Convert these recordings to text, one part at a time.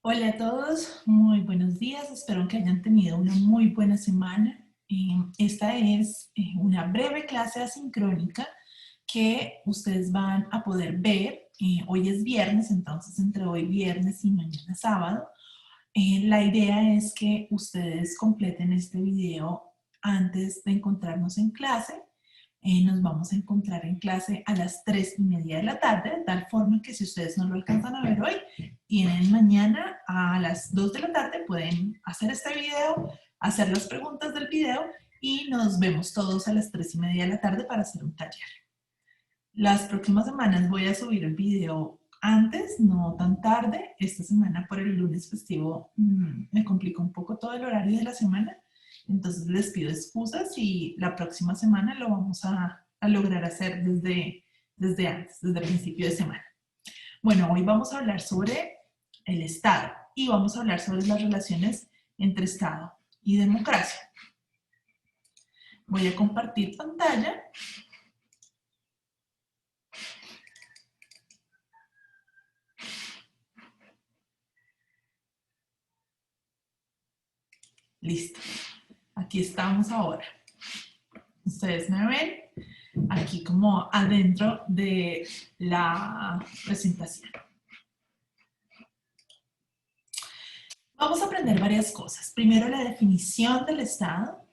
Hola a todos, muy buenos días, espero que hayan tenido una muy buena semana. Esta es una breve clase asincrónica que ustedes van a poder ver. Hoy es viernes, entonces entre hoy viernes y mañana sábado. La idea es que ustedes completen este video antes de encontrarnos en clase. Nos vamos a encontrar en clase a las 3:30 de la tarde, de tal forma que si ustedes no lo alcanzan a ver hoy, tienen mañana a las 2 de la tarde, pueden hacer este video, hacer las preguntas del video y nos vemos todos a las 3:30 de la tarde para hacer un taller. Las próximas semanas voy a subir el video antes, no tan tarde. Esta semana por el lunes festivo me complicó un poco todo el horario de la semana, entonces les pido excusas y la próxima semana lo vamos a lograr hacer desde antes, desde el principio de semana. Bueno, hoy vamos a hablar sobre el Estado y vamos a hablar sobre las relaciones entre Estado y democracia. Voy a compartir pantalla. Listo. Aquí estamos ahora. Ustedes me ven aquí como adentro de la presentación. Vamos a aprender varias cosas. Primero, la definición del Estado.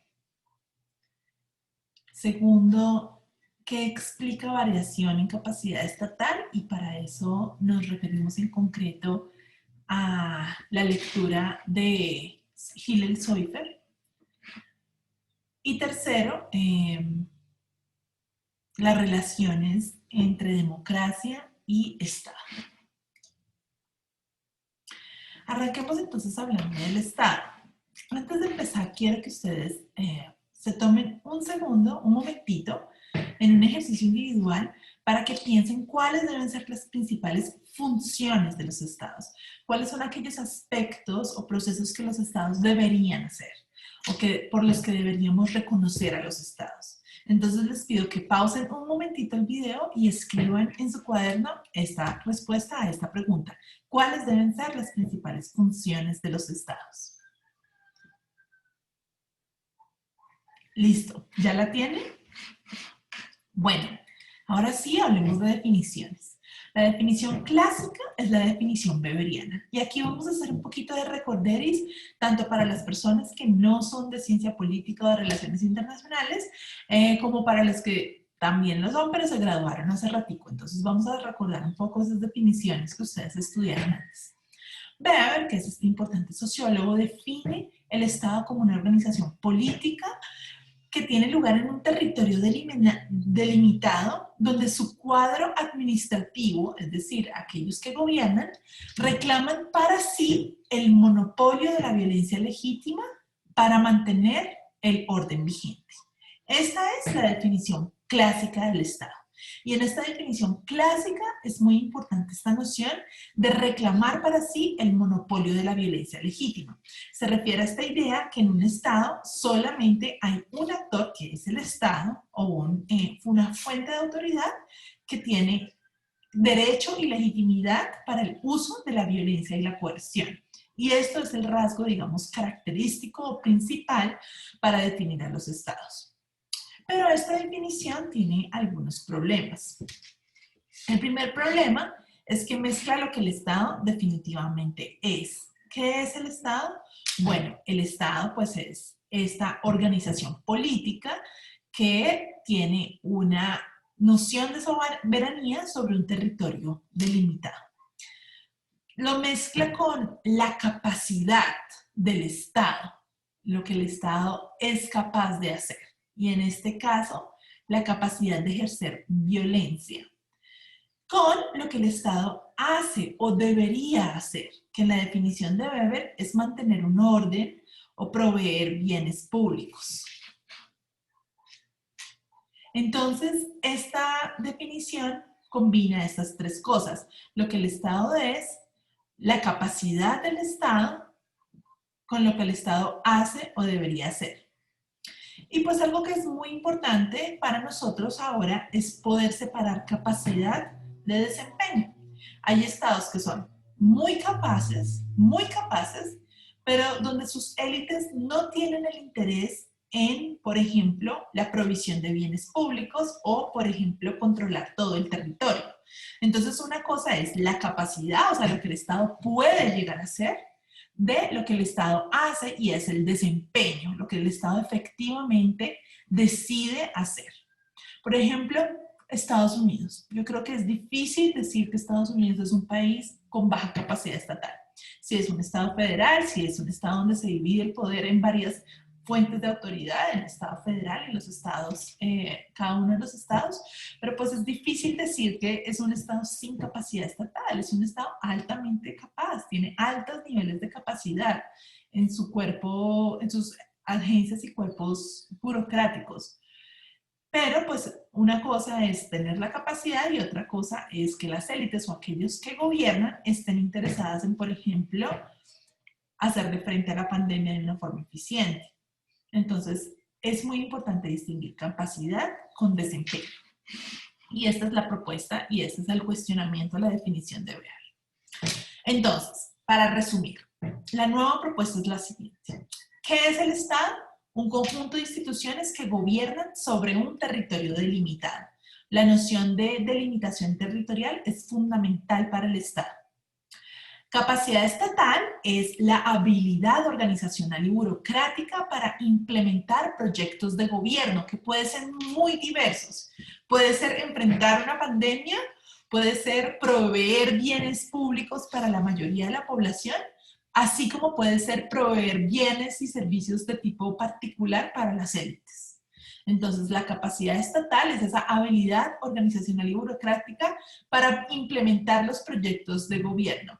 Segundo, qué explica variación en capacidad estatal, y para eso nos referimos en concreto a la lectura de Hillel Soifer. Y tercero, las relaciones entre democracia y Estado. Arranquemos entonces hablando del Estado. Antes de empezar, quiero que ustedes se tomen un segundo, un momentito, en un ejercicio individual para que piensen cuáles deben ser las principales funciones de los estados, cuáles son aquellos aspectos o procesos que los estados deberían hacer o por los que deberíamos reconocer a los estados. Entonces les pido que pausen un momentito el video y escriban en su cuaderno esta respuesta a esta pregunta. ¿Cuáles deben ser las principales funciones de los estados? ¿Listo? ¿Ya la tienen? Bueno, ahora sí hablemos de definiciones. La definición clásica es la definición weberiana. Y aquí vamos a hacer un poquito de recorderis, tanto para las personas que no son de ciencia política o de relaciones internacionales, como para los que también lo son, pero se graduaron hace ratico. Entonces vamos a recordar un poco esas definiciones que ustedes estudiaron antes. Weber, que es este importante sociólogo, define el Estado como una organización política que tiene lugar en un territorio delimitado, donde su cuadro administrativo, es decir, aquellos que gobiernan, reclaman para sí el monopolio de la violencia legítima para mantener el orden vigente. Esta es la definición clásica del Estado. Y en esta definición clásica es muy importante esta noción de reclamar para sí el monopolio de la violencia legítima. Se refiere a esta idea que en un Estado solamente hay un actor, que es el Estado, o una fuente de autoridad que tiene derecho y legitimidad para el uso de la violencia y la coerción. Y esto es el rasgo, digamos, característico o principal para definir a los estados. Pero esta definición tiene algunos problemas. El primer problema es que mezcla lo que el Estado definitivamente es. ¿Qué es el Estado? Bueno, el Estado pues es esta organización política que tiene una noción de soberanía sobre un territorio delimitado. Lo mezcla con la capacidad del Estado, lo que el Estado es capaz de hacer. Y en este caso, la capacidad de ejercer violencia, con lo que el Estado hace o debería hacer, que en la definición de Weber es mantener un orden o proveer bienes públicos. Entonces, esta definición combina estas tres cosas: lo que el Estado es, la capacidad del Estado, con lo que el Estado hace o debería hacer. Y pues algo que es muy importante para nosotros ahora es poder separar capacidad de desempeño. Hay estados que son muy capaces, pero donde sus élites no tienen el interés en, por ejemplo, la provisión de bienes públicos o, por ejemplo, controlar todo el territorio. Entonces, una cosa es la capacidad, o sea, lo que el Estado puede llegar a hacer, de lo que el Estado hace y es el desempeño, lo que el Estado efectivamente decide hacer. Por ejemplo, Estados Unidos. Yo creo que es difícil decir que Estados Unidos es un país con baja capacidad estatal. Si es un estado federal, si es un estado donde se divide el poder en varias fuentes de autoridad, el estado federal y los estados, cada uno de los estados, pero pues es difícil decir que es un estado sin capacidad estatal, es un estado altamente capaz, tiene altos niveles de capacidad en su cuerpo, en sus agencias y cuerpos burocráticos. Pero pues una cosa es tener la capacidad y otra cosa es que las élites o aquellos que gobiernan estén interesadas en, por ejemplo, hacerle frente a la pandemia de una forma eficiente. Entonces, es muy importante distinguir capacidad con desempeño. Y esta es la propuesta y este es el cuestionamiento, la definición de Beal. Entonces, para resumir, la nueva propuesta es la siguiente. ¿Qué es el Estado? Un conjunto de instituciones que gobiernan sobre un territorio delimitado. La noción de delimitación territorial es fundamental para el Estado. Capacidad estatal es la habilidad organizacional y burocrática para implementar proyectos de gobierno que pueden ser muy diversos. Puede ser enfrentar una pandemia, puede ser proveer bienes públicos para la mayoría de la población, así como puede ser proveer bienes y servicios de tipo particular para las élites. Entonces, la capacidad estatal es esa habilidad organizacional y burocrática para implementar los proyectos de gobierno.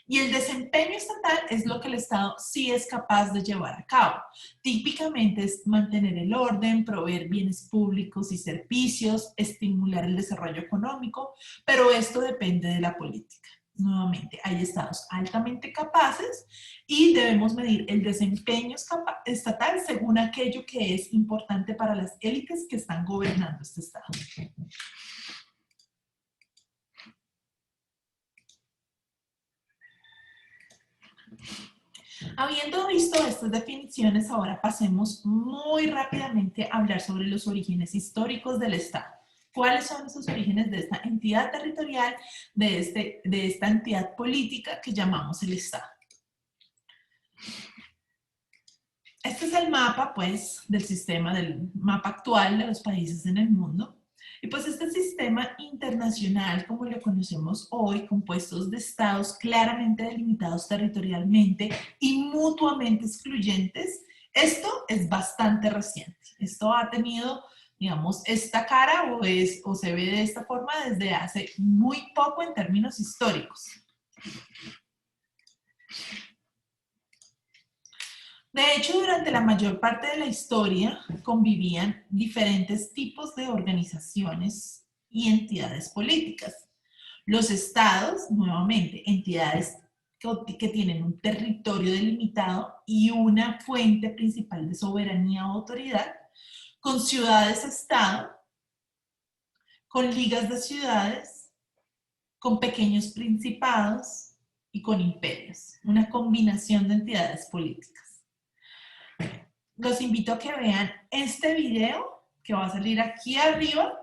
Y el desempeño estatal es lo que el Estado sí es capaz de llevar a cabo. Típicamente es mantener el orden, proveer bienes públicos y servicios, estimular el desarrollo económico, pero esto depende de la política. Nuevamente, hay estados altamente capaces y debemos medir el desempeño estatal según aquello que es importante para las élites que están gobernando este estado. Habiendo visto estas definiciones, ahora pasemos muy rápidamente a hablar sobre los orígenes históricos del Estado. ¿Cuáles son esos orígenes de esta entidad territorial, de esta entidad política que llamamos el Estado? Este es el mapa, pues, del mapa actual de los países en el mundo. Y pues este sistema internacional, como lo conocemos hoy, compuestos de estados claramente delimitados territorialmente y mutuamente excluyentes, esto es bastante reciente. Esto ha tenido, digamos, esta cara o se ve de esta forma desde hace muy poco en términos históricos. De hecho, durante la mayor parte de la historia convivían diferentes tipos de organizaciones y entidades políticas. Los estados, nuevamente, entidades que tienen un territorio delimitado y una fuente principal de soberanía o autoridad, con ciudades-estado, con ligas de ciudades, con pequeños principados y con imperios. Una combinación de entidades políticas. Los invito a que vean este video que va a salir aquí arriba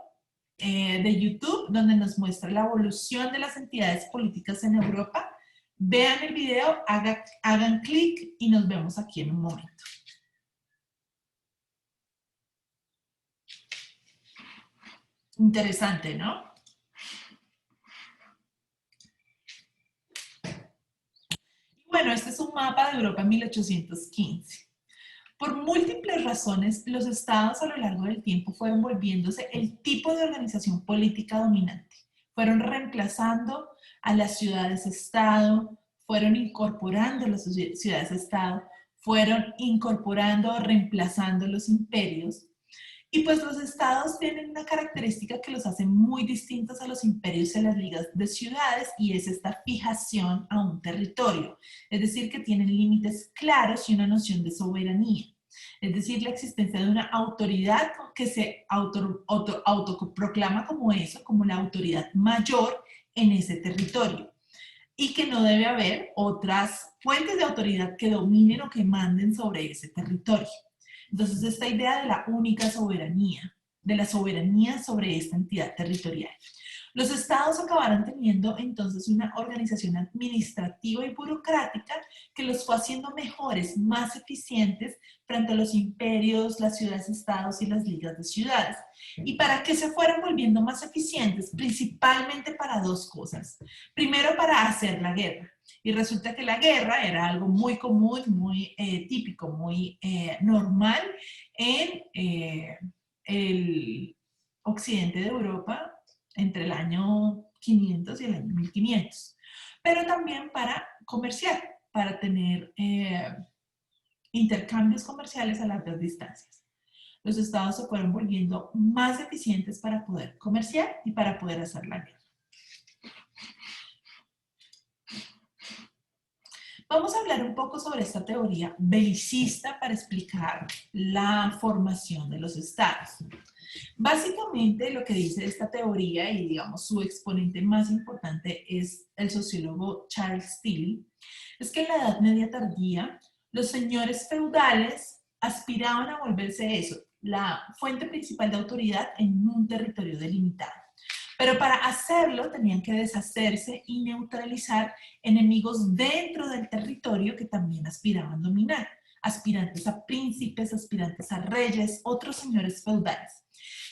de YouTube, donde nos muestra la evolución de las entidades políticas en Europa. Vean el video, hagan clic y nos vemos aquí en un momento. Interesante, ¿no? Bueno, este es un mapa de Europa en 1815. Por múltiples razones, los estados a lo largo del tiempo fueron volviéndose el tipo de organización política dominante. Fueron reemplazando a las ciudades-estado, fueron incorporando las ciudades-estado, fueron incorporando o reemplazando los imperios. Y pues los estados tienen una característica que los hace muy distintos a los imperios y a las ligas de ciudades, y es esta fijación a un territorio. Es decir, que tienen límites claros y una noción de soberanía. Es decir, la existencia de una autoridad que se autoproclama como eso, como la autoridad mayor en ese territorio. y que no debe haber otras fuentes de autoridad que dominen o que manden sobre ese territorio. Entonces, esta idea de la única soberanía, de la soberanía sobre esta entidad territorial. Los estados acabaron teniendo entonces una organización administrativa y burocrática que los fue haciendo mejores, más eficientes frente a los imperios, las ciudades-estados y las ligas de ciudades. ¿Y para qué se fueron volviendo más eficientes? Principalmente para dos cosas. Primero, para hacer la guerra. Y resulta que la guerra era algo muy común, muy típico, muy normal en el occidente de Europa entre el año 500 y el año 1500. Pero también para comerciar, para tener intercambios comerciales a largas distancias. Los estados se fueron volviendo más eficientes para poder comerciar y para poder hacer la guerra. Vamos a hablar un poco sobre esta teoría belicista para explicar la formación de los estados. Básicamente lo que dice esta teoría, y digamos su exponente más importante es el sociólogo Charles Tilly, es que en la Edad Media tardía los señores feudales aspiraban a volverse eso, la fuente principal de autoridad en un territorio delimitado. Pero para hacerlo tenían que deshacerse y neutralizar enemigos dentro del territorio que también aspiraban a dominar, aspirantes a príncipes, aspirantes a reyes, otros señores feudales.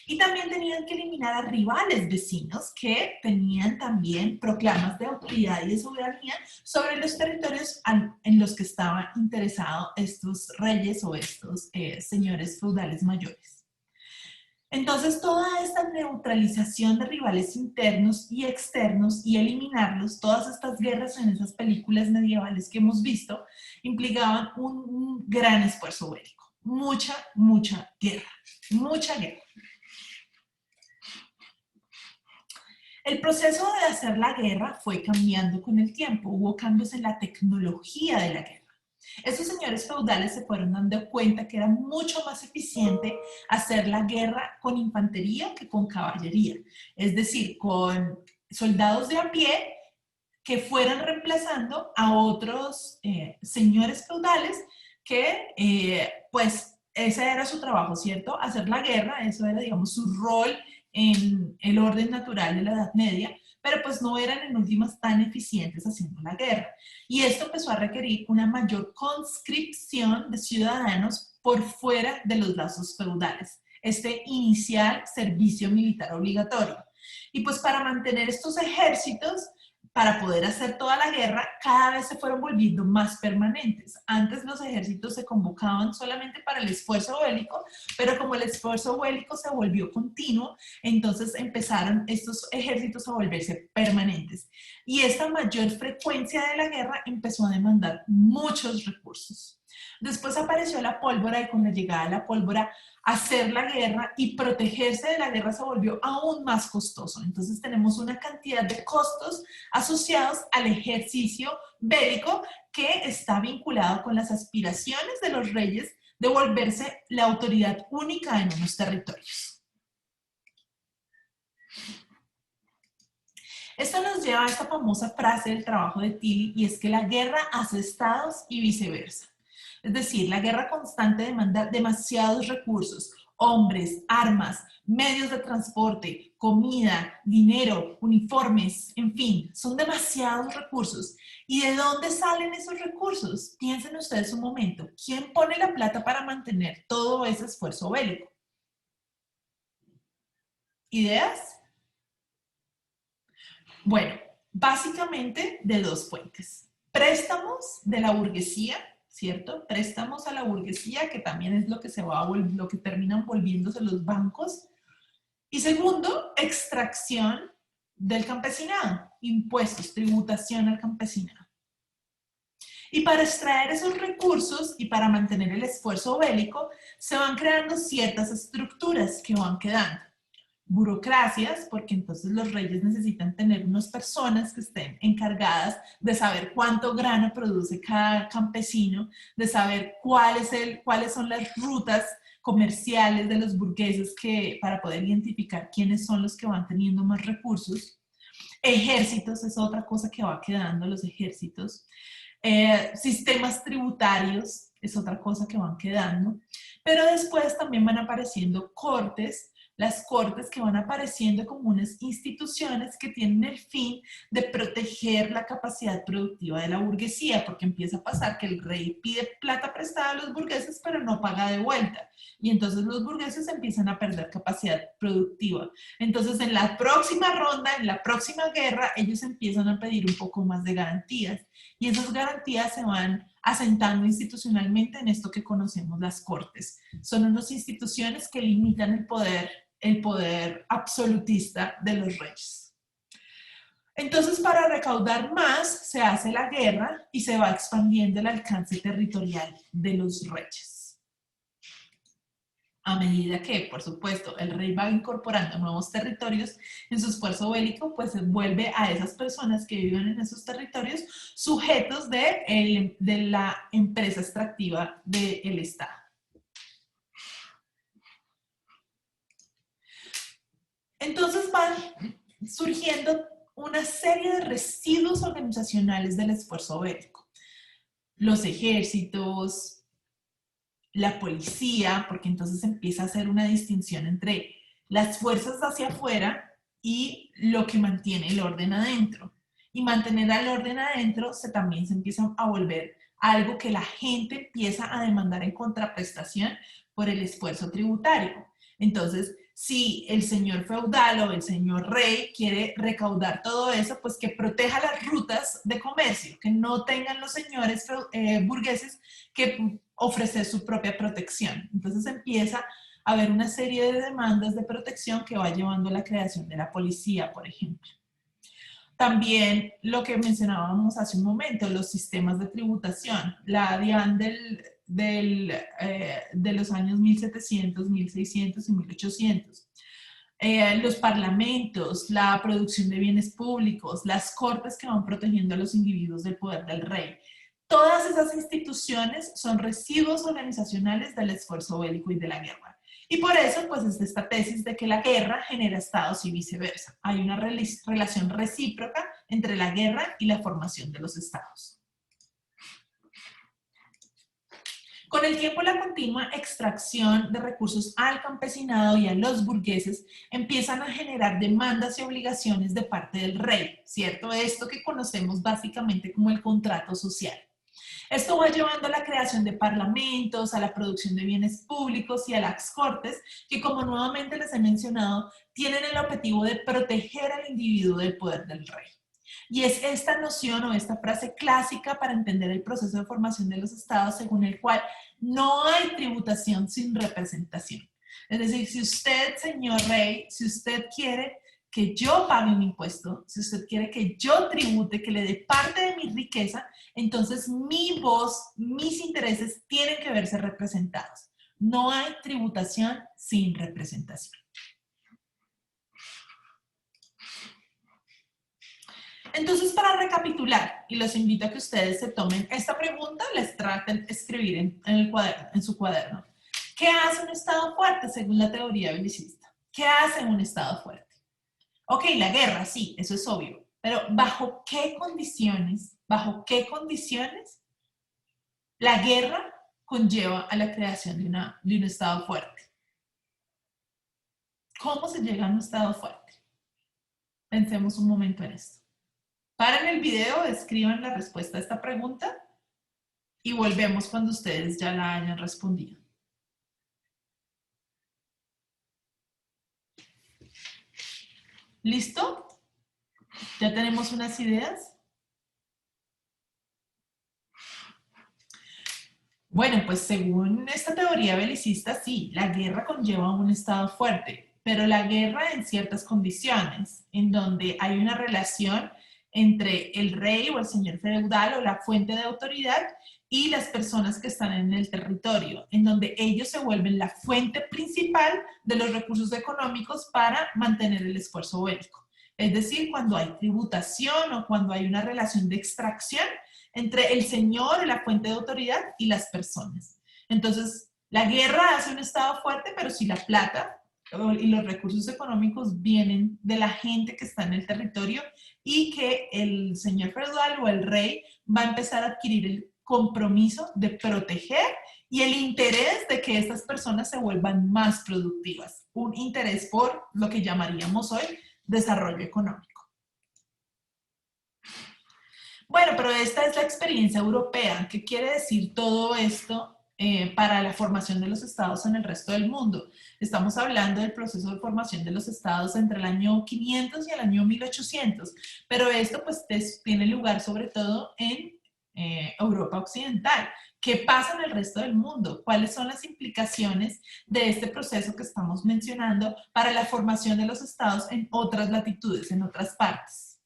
Y también tenían que eliminar a rivales vecinos que tenían también proclamas de autoridad y de soberanía sobre los territorios en los que estaban interesados estos reyes o estos señores feudales mayores. Entonces, toda esta neutralización de rivales internos y externos y eliminarlos, todas estas guerras en esas películas medievales que hemos visto, implicaban un gran esfuerzo bélico. Mucha guerra. Mucha guerra. El proceso de hacer la guerra fue cambiando con el tiempo. Hubo cambios en la tecnología de la guerra. Esos señores feudales se fueron dando cuenta que era mucho más eficiente hacer la guerra con infantería que con caballería. Es decir, con soldados de a pie que fueran reemplazando a otros señores feudales que, pues, ese era su trabajo, ¿cierto? Hacer la guerra, eso era, digamos, su rol en el orden natural de la Edad Media, pero pues no eran en últimas tan eficientes haciendo la guerra. Y esto empezó a requerir una mayor conscripción de ciudadanos por fuera de los lazos feudales, este inicial servicio militar obligatorio. Y pues para mantener estos ejércitos, para poder hacer toda la guerra, cada vez se fueron volviendo más permanentes. Antes los ejércitos se convocaban solamente para el esfuerzo bélico, pero como el esfuerzo bélico se volvió continuo, entonces empezaron estos ejércitos a volverse permanentes. Y esta mayor frecuencia de la guerra empezó a demandar muchos recursos. Después apareció la pólvora y con la llegada de la pólvora, hacer la guerra y protegerse de la guerra se volvió aún más costoso. Entonces tenemos una cantidad de costos asociados al ejercicio bélico que está vinculado con las aspiraciones de los reyes de volverse la autoridad única en unos territorios. Esto nos lleva a esta famosa frase del trabajo de Tilly, y es que la guerra hace estados y viceversa. Es decir, la guerra constante demanda demasiados recursos, hombres, armas, medios de transporte, comida, dinero, uniformes, en fin, son demasiados recursos. ¿Y de dónde salen esos recursos? Piensen ustedes un momento, ¿quién pone la plata para mantener todo ese esfuerzo bélico? ¿Ideas? Bueno, básicamente de dos fuentes. Préstamos de la burguesía, ¿cierto? Préstamos a la burguesía, que también es lo que terminan volviéndose los bancos. Y segundo, extracción del campesinado, impuestos, tributación al campesinado. Y para extraer esos recursos y para mantener el esfuerzo bélico, se van creando ciertas estructuras que van quedando. Burocracias, porque entonces los reyes necesitan tener unas personas que estén encargadas de saber cuánto grano produce cada campesino, de saber cuáles son las rutas comerciales de los burgueses para poder identificar quiénes son los que van teniendo más recursos. Ejércitos es otra cosa que va quedando, los ejércitos. Sistemas tributarios es otra cosa que van quedando. Pero después también van apareciendo cortes, las cortes que van apareciendo como unas instituciones que tienen el fin de proteger la capacidad productiva de la burguesía, porque empieza a pasar que el rey pide plata prestada a los burgueses, pero no paga de vuelta. Y entonces los burgueses empiezan a perder capacidad productiva. Entonces en la próxima ronda, en la próxima guerra, ellos empiezan a pedir un poco más de garantías. Y esas garantías se van asentando institucionalmente en esto que conocemos las cortes. Son unas instituciones que limitan el poder absolutista de los reyes. Entonces, para recaudar más, se hace la guerra y se va expandiendo el alcance territorial de los reyes. A medida que, por supuesto, el rey va incorporando nuevos territorios en su esfuerzo bélico, pues se vuelve a esas personas que viven en esos territorios sujetos de la empresa extractiva del Estado. Entonces van surgiendo una serie de residuos organizacionales del esfuerzo bélico. Los ejércitos, la policía, porque entonces empieza a hacer una distinción entre las fuerzas hacia afuera y lo que mantiene el orden adentro. Y mantener el orden adentro también se empieza a volver algo que la gente empieza a demandar en contraprestación por el esfuerzo tributario. Entonces, si el señor feudal o el señor rey quiere recaudar todo eso, pues que proteja las rutas de comercio, que no tengan los señores burgueses que ofrecer su propia protección. Entonces empieza a haber una serie de demandas de protección que va llevando a la creación de la policía, por ejemplo. También lo que mencionábamos hace un momento, los sistemas de tributación, la DIAN de los años 1700, 1600 y 1800. Los parlamentos, la producción de bienes públicos, las cortes que van protegiendo a los individuos del poder del rey. Todas esas instituciones son residuos organizacionales del esfuerzo bélico y de la guerra. Y por eso, pues, es esta tesis de que la guerra genera estados y viceversa. Hay una relación recíproca entre la guerra y la formación de los estados. Con el tiempo, la continua extracción de recursos al campesinado y a los burgueses empiezan a generar demandas y obligaciones de parte del rey, ¿cierto? Esto que conocemos básicamente como el contrato social. Esto va llevando a la creación de parlamentos, a la producción de bienes públicos y a las cortes, que, como nuevamente les he mencionado, tienen el objetivo de proteger al individuo del poder del rey. Y es esta noción o esta frase clásica para entender el proceso de formación de los estados, según el cual no hay tributación sin representación. Es decir, si usted, señor rey, si usted quiere que yo pague un impuesto, si usted quiere que yo tribute, que le dé parte de mi riqueza, entonces mi voz, mis intereses tienen que verse representados. No hay tributación sin representación. Entonces, para recapitular, y los invito a que ustedes se tomen esta pregunta, les traten de escribir en su cuaderno. ¿Qué hace un Estado fuerte según la teoría belicista? ¿Qué hace un Estado fuerte? Ok, la guerra, sí, eso es obvio, pero ¿bajo qué condiciones la guerra conlleva a la creación de un Estado fuerte? ¿Cómo se llega a un Estado fuerte? Pensemos un momento en esto. Paren el video, escriban la respuesta a esta pregunta y volvemos cuando ustedes ya la hayan respondido. ¿Listo? ¿Ya tenemos unas ideas? Bueno, pues según esta teoría belicista, sí, la guerra conlleva un Estado fuerte, pero la guerra en ciertas condiciones, en donde hay una relación entre el rey o el señor feudal o la fuente de autoridad y las personas que están en el territorio, en donde ellos se vuelven la fuente principal de los recursos económicos para mantener el esfuerzo bélico. Es decir, cuando hay tributación o cuando hay una relación de extracción entre el señor, la fuente de autoridad y las personas. Entonces, la guerra hace un Estado fuerte, pero si la plata y los recursos económicos vienen de la gente que está en el territorio y que el señor feudal o el rey va a empezar a adquirir el compromiso de proteger y el interés de que estas personas se vuelvan más productivas. Un interés por lo que llamaríamos hoy desarrollo económico. Bueno, pero esta es la experiencia europea. ¿Qué quiere decir todo esto para la formación de los estados en el resto del mundo? Estamos hablando del proceso de formación de los estados entre el año 500 y el año 1800, pero esto pues tiene lugar sobre todo en Europa Occidental. ¿Qué pasa en el resto del mundo? ¿Cuáles son las implicaciones de este proceso que estamos mencionando para la formación de los estados en otras latitudes, en otras partes?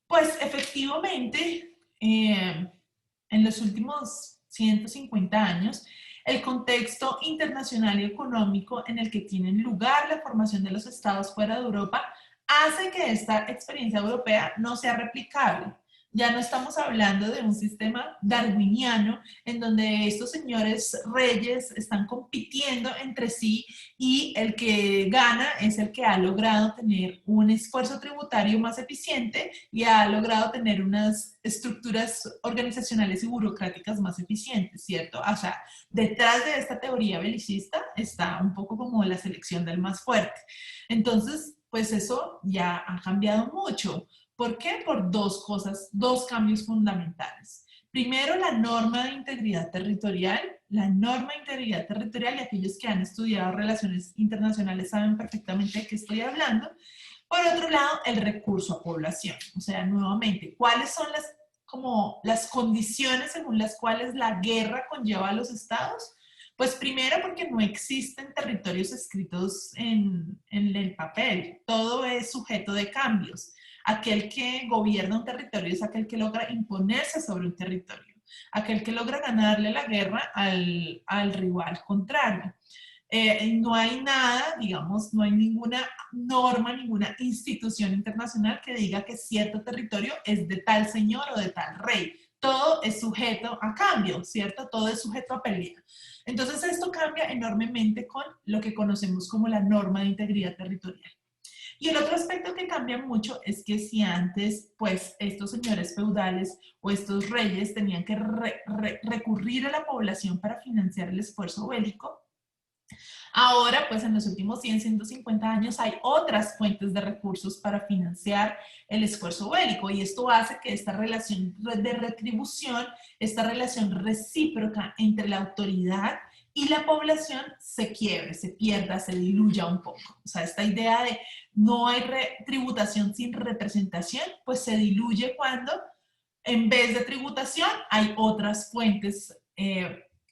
Pues efectivamente, en los últimos 150 años, el contexto internacional y económico en el que tienen lugar la formación de los estados fuera de Europa hace que esta experiencia europea no sea replicable. Ya no estamos hablando de un sistema darwiniano en donde estos señores reyes están compitiendo entre sí y el que gana es el que ha logrado tener un esfuerzo tributario más eficiente y ha logrado tener unas estructuras organizacionales y burocráticas más eficientes, ¿cierto? O sea, detrás de esta teoría belicista está un poco como la selección del más fuerte. Entonces, pues eso ya ha cambiado mucho. ¿Por qué? Por dos cosas, dos cambios fundamentales. Primero, la norma de integridad territorial. La norma de integridad territorial, y aquellos que han estudiado relaciones internacionales saben perfectamente de qué estoy hablando. Por otro lado, el recurso a población. O sea, nuevamente, ¿cuáles son como las condiciones según las cuales la guerra conlleva a los estados? Pues primero porque no existen territorios escritos en el papel. Todo es sujeto de cambios. Aquel que gobierna un territorio es aquel que logra imponerse sobre un territorio, aquel que logra ganarle la guerra al rival contrario. No hay nada, digamos, no hay ninguna norma, ninguna institución internacional que diga que cierto territorio es de tal señor o de tal rey. Todo es sujeto a cambio, ¿cierto? Todo es sujeto a pelea. Entonces esto cambia enormemente con lo que conocemos como la norma de integridad territorial. Y el otro aspecto que cambia mucho es que si antes, pues, estos señores feudales o estos reyes tenían que recurrir a la población para financiar el esfuerzo bélico, ahora, pues en los últimos 100, 150 años hay otras fuentes de recursos para financiar el esfuerzo bélico y esto hace que esta relación de retribución, esta relación recíproca entre la autoridad y la población se quiebre, se pierda, se diluya un poco. O sea, esta idea de no hay tributación sin representación, pues se diluye cuando en vez de tributación hay otras fuentes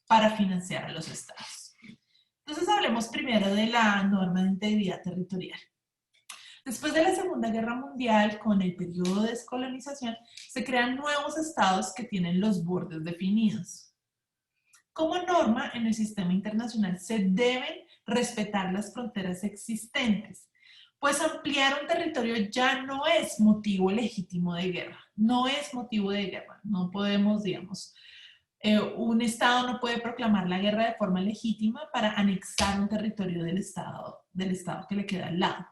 para financiar a los estados. Entonces hablemos primero de la norma de integridad territorial. Después de la Segunda Guerra Mundial, con el periodo de descolonización, se crean nuevos estados que tienen los bordes definidos. Como norma, en el sistema internacional se deben respetar las fronteras existentes, pues ampliar un territorio ya no es motivo legítimo de guerra, no es motivo de guerra, no podemos, digamos, un Estado no puede proclamar la guerra de forma legítima para anexar un territorio del Estado que le queda al lado.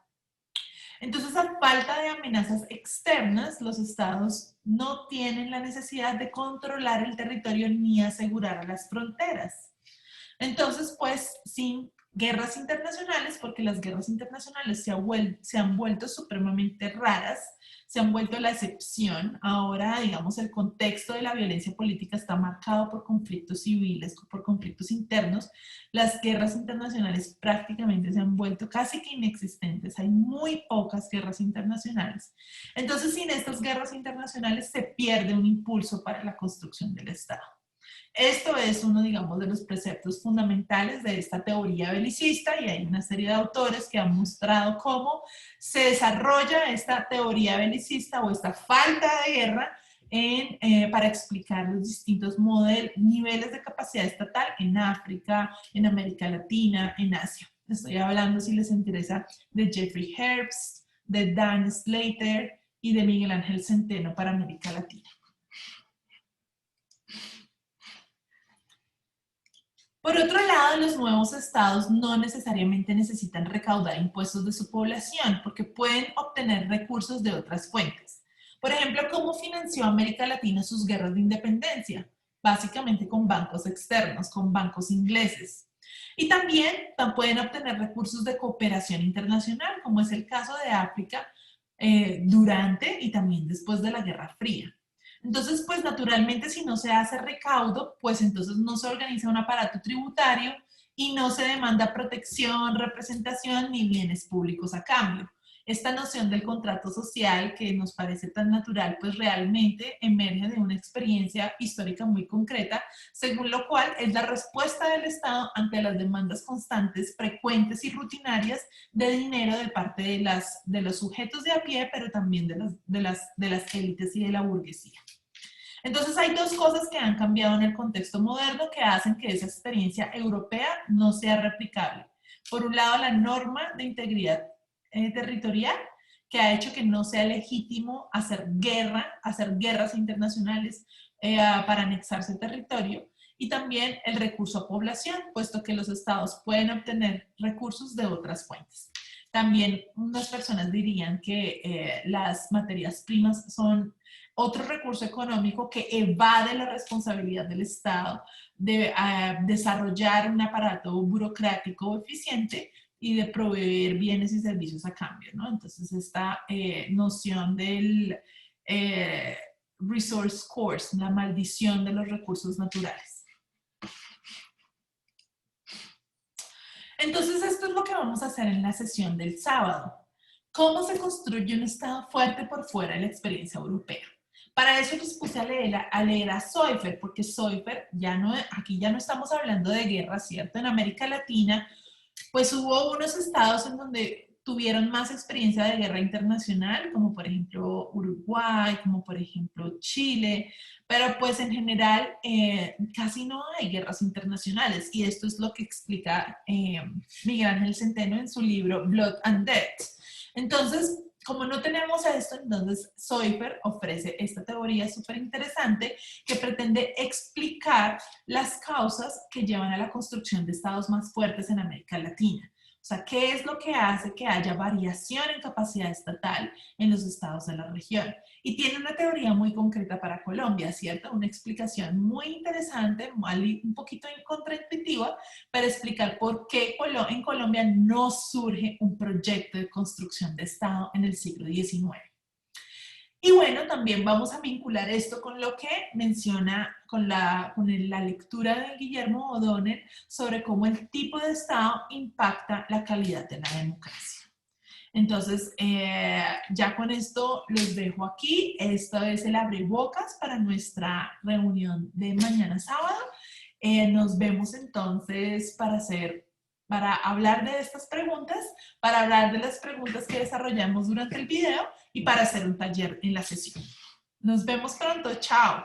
Entonces, a falta de amenazas externas, los Estados no tienen la necesidad de controlar el territorio ni asegurar las fronteras. Entonces, pues, sin guerras internacionales, porque las guerras internacionales se han vuelto supremamente raras, se han vuelto la excepción. Ahora, digamos, el contexto de la violencia política está marcado por conflictos civiles, por conflictos internos. Las guerras internacionales prácticamente se han vuelto casi que inexistentes. Hay muy pocas guerras internacionales. Entonces, sin estas guerras internacionales se pierde un impulso para la construcción del Estado. Esto es uno, digamos, de los preceptos fundamentales de esta teoría belicista y hay una serie de autores que han mostrado cómo se desarrolla esta teoría belicista o esta falta de guerra para explicar los distintos niveles de capacidad estatal en África, en América Latina, en Asia. Estoy hablando, si les interesa, de Jeffrey Herbst, de Dan Slater y de Miguel Ángel Centeno para América Latina. Por otro lado, los nuevos estados no necesariamente necesitan recaudar impuestos de su población porque pueden obtener recursos de otras fuentes. Por ejemplo, ¿cómo financió América Latina sus guerras de independencia? Básicamente con bancos externos, con bancos ingleses. Y también pueden obtener recursos de cooperación internacional, como es el caso de África durante y también después de la Guerra Fría. Entonces, pues naturalmente si no se hace recaudo, pues entonces no se organiza un aparato tributario y no se demanda protección, representación ni bienes públicos a cambio. Esta noción del contrato social que nos parece tan natural, pues realmente emerge de una experiencia histórica muy concreta, según lo cual es la respuesta del Estado ante las demandas constantes, frecuentes y rutinarias de dinero de parte de los sujetos de a pie, pero también de las élites y de la burguesía. Entonces hay dos cosas que han cambiado en el contexto moderno que hacen que esa experiencia europea no sea replicable. Por un lado, la norma de integridad territorial, que ha hecho que no sea legítimo hacer guerras internacionales para anexarse el territorio, y también el recurso a población, puesto que los estados pueden obtener recursos de otras fuentes. También unas personas dirían que las materias primas son otro recurso económico que evade la responsabilidad del Estado de desarrollar un aparato burocrático eficiente y de proveer bienes y servicios a cambio, ¿no? Entonces, esta noción del resource curse, la maldición de los recursos naturales. Entonces, esto es lo que vamos a hacer en la sesión del sábado. ¿Cómo se construye un Estado fuerte por fuera de la experiencia europea? Para eso les puse a leer a Seufert, porque Seufert, aquí ya no estamos hablando de guerra, ¿cierto? En América Latina, pues hubo unos estados en donde tuvieron más experiencia de guerra internacional, como por ejemplo Uruguay, como por ejemplo Chile, pero pues en general casi no hay guerras internacionales, y esto es lo que explica Miguel Ángel Centeno en su libro Blood and Death. Entonces, como no tenemos esto, entonces Seufert ofrece esta teoría súper interesante que pretende explicar las causas que llevan a la construcción de estados más fuertes en América Latina. O sea, ¿qué es lo que hace que haya variación en capacidad estatal en los estados de la región? Y tiene una teoría muy concreta para Colombia, ¿cierto? Una explicación muy interesante, un poquito contraintuitiva, para explicar por qué en Colombia no surge un proyecto de construcción de Estado en el siglo XIX. Y bueno, también vamos a vincular esto con lo que menciona, con la lectura de Guillermo O'Donnell sobre cómo el tipo de Estado impacta la calidad de la democracia. Entonces, ya con esto los dejo aquí. Esto es el abrebocas para nuestra reunión de mañana sábado. Nos vemos entonces para hablar de estas preguntas, para hablar de las preguntas que desarrollamos durante el video y para hacer un taller en la sesión. Nos vemos pronto. Chao.